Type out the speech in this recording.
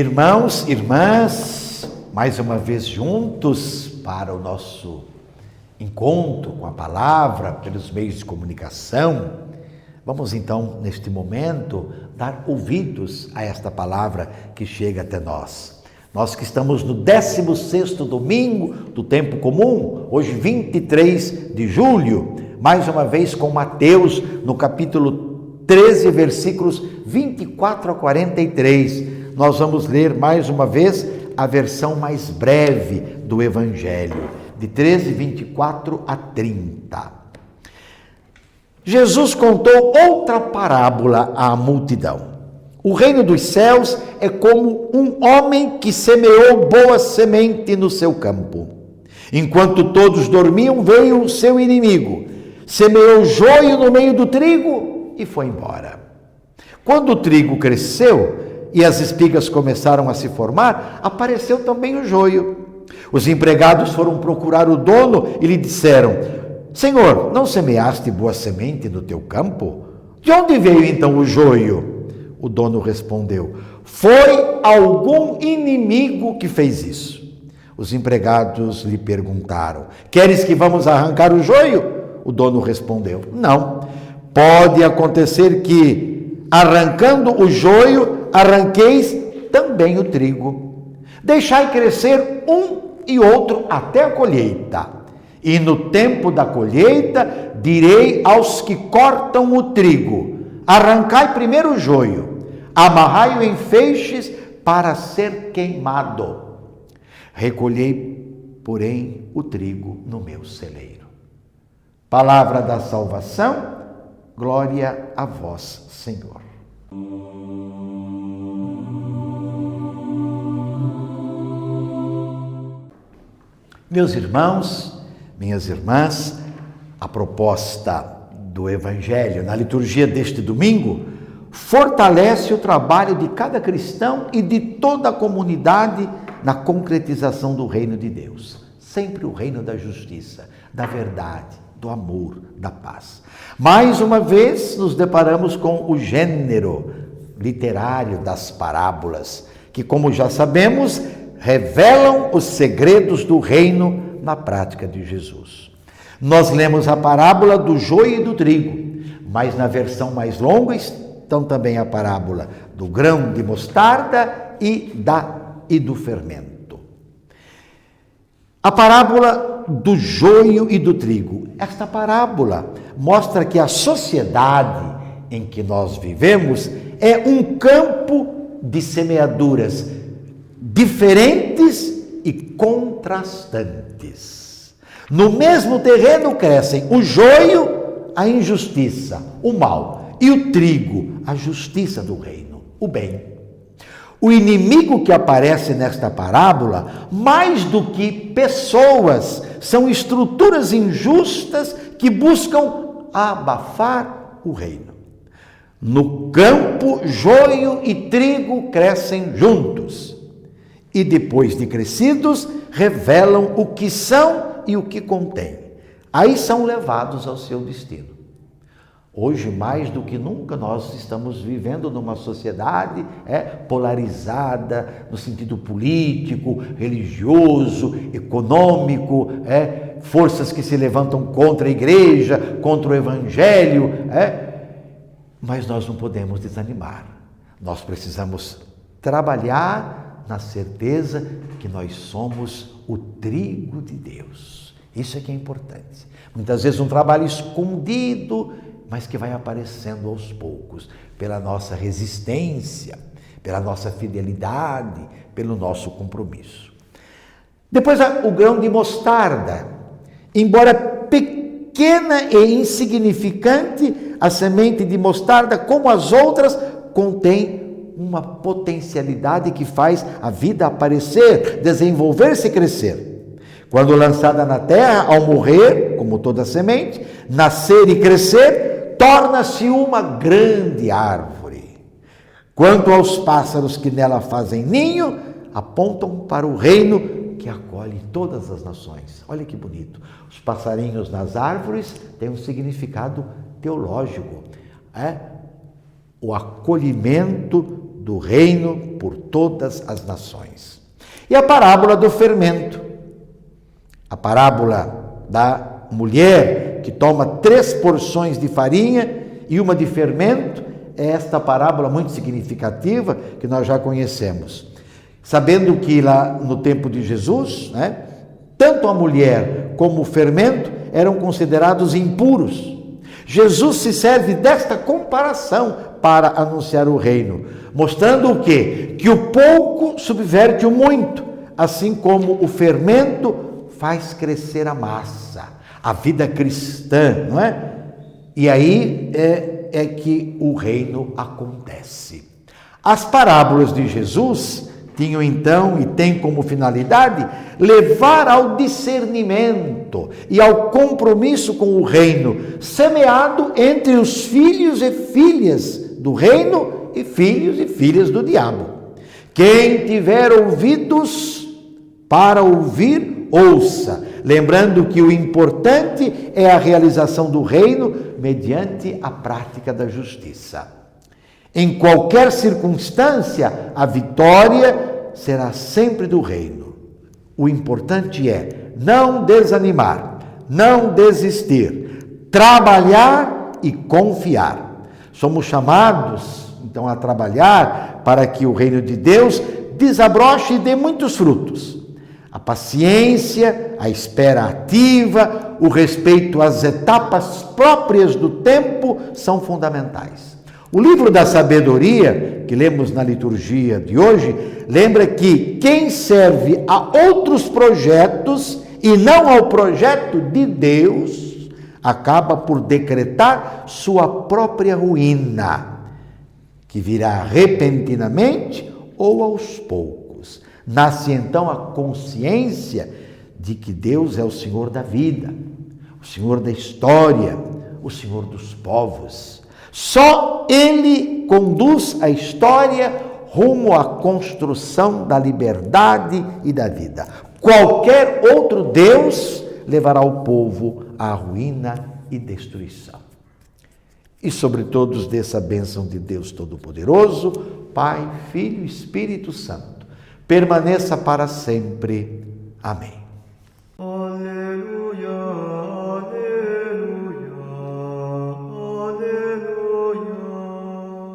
Irmãos, irmãs, mais uma vez juntos para o nosso encontro com a palavra pelos meios de comunicação. Vamos então, neste momento, dar ouvidos a esta palavra que chega até nós. Nós que estamos no 16º domingo do tempo comum, hoje 23 de julho, mais uma vez com Mateus, no capítulo 13, versículos 24 a 43. Nós vamos ler mais uma vez a versão mais breve do Evangelho, de 13, 24 a 30. Jesus contou outra parábola à multidão. O reino dos céus é como um homem que semeou boa semente no seu campo. Enquanto todos dormiam, veio o seu inimigo, semeou joio no meio do trigo e foi embora. Quando o trigo cresceu e as espigas começaram a se formar, apareceu também o joio. Os empregados foram procurar o dono e lhe disseram: Senhor, não semeaste boa semente no teu campo? De onde veio então o joio? O dono respondeu: foi algum inimigo que fez isso. Os empregados lhe perguntaram: queres que vamos arrancar o joio? O dono respondeu: não. Pode acontecer que, arrancando o joio, arranqueis também o trigo. Deixai crescer um e outro até a colheita. E no tempo da colheita, direi aos que cortam o trigo: arrancai primeiro o joio, amarrai-o em feixes para ser queimado. Recolhei, porém, o trigo no meu celeiro. Palavra da salvação, glória a vós, Senhor. Meus irmãos, minhas irmãs, a proposta do Evangelho na liturgia deste domingo fortalece o trabalho de cada cristão e de toda a comunidade na concretização do reino de Deus. Sempre o reino da justiça, da verdade, do amor, da paz. Mais uma vez nos deparamos com o gênero literário das parábolas, que, como já sabemos, revelam os segredos do reino na prática de Jesus. Nós lemos a parábola do joio e do trigo, mas na versão mais longa estão também a parábola do grão de mostarda e do fermento. A parábola do joio e do trigo. Esta parábola mostra que a sociedade em que nós vivemos é um campo de semeaduras diferentes e contrastantes. No mesmo terreno crescem o joio, a injustiça, o mal, e o trigo, a justiça do reino, o bem. O inimigo que aparece nesta parábola, mais do que pessoas, são estruturas injustas que buscam abafar o reino. No campo, joio e trigo crescem juntos. E depois de crescidos, revelam o que são e o que contêm. Aí são levados ao seu destino. Hoje, mais do que nunca, nós estamos vivendo numa sociedade polarizada no sentido político, religioso, econômico, forças que se levantam contra a igreja, contra o evangelho, mas nós não podemos desanimar. Nós precisamos trabalhar na certeza que nós somos o trigo de Deus. Isso é que é importante. Muitas vezes um trabalho escondido, mas que vai aparecendo aos poucos, pela nossa resistência, pela nossa fidelidade, pelo nosso compromisso. Depois, o grão de mostarda. Embora pequena e insignificante, a semente de mostarda, como as outras, contém uma potencialidade que faz a vida aparecer, desenvolver-se e crescer. Quando lançada na terra, ao morrer, como toda semente, nascer e crescer, torna-se uma grande árvore. Quanto aos pássaros que nela fazem ninho, apontam para o reino que acolhe todas as nações. Olha que bonito. Os passarinhos nas árvores têm um significado teológico. O acolhimento do reino por todas as nações. E a parábola do fermento, a parábola da mulher que toma 3 porções de farinha e uma de fermento, é esta parábola muito significativa que nós já conhecemos. Sabendo que lá no tempo de Jesus, tanto a mulher como o fermento eram considerados impuros. Jesus se serve desta comparação para anunciar o reino, mostrando o quê? Que o pouco subverte o muito, assim como o fermento faz crescer a massa, a vida cristã, não é? E aí é que o reino acontece. As parábolas de Jesus tinham então e têm como finalidade levar ao discernimento e ao compromisso com o reino, semeado entre os filhos e filhas do reino e filhos e filhas do diabo. Quem tiver ouvidos para ouvir, ouça, lembrando que o importante é a realização do reino mediante a prática da justiça. Em qualquer circunstância, a vitória será sempre do reino. O importante é não desanimar, não desistir, trabalhar e confiar. Somos chamados, então, a trabalhar para que o reino de Deus desabroche e dê muitos frutos. A paciência, a espera ativa, o respeito às etapas próprias do tempo são fundamentais. O livro da sabedoria, que lemos na liturgia de hoje, lembra que quem serve a outros projetos e não ao projeto de Deus, acaba por decretar sua própria ruína, que virá repentinamente ou aos poucos. Nasce então a consciência de que Deus é o Senhor da vida, o Senhor da história, o Senhor dos povos. Só Ele conduz a história rumo à construção da liberdade e da vida. Qualquer outro Deus levará o povo à ruína e destruição. E sobre todos dessa bênção de Deus Todo-Poderoso, Pai, Filho e Espírito Santo, permaneça para sempre. Amém.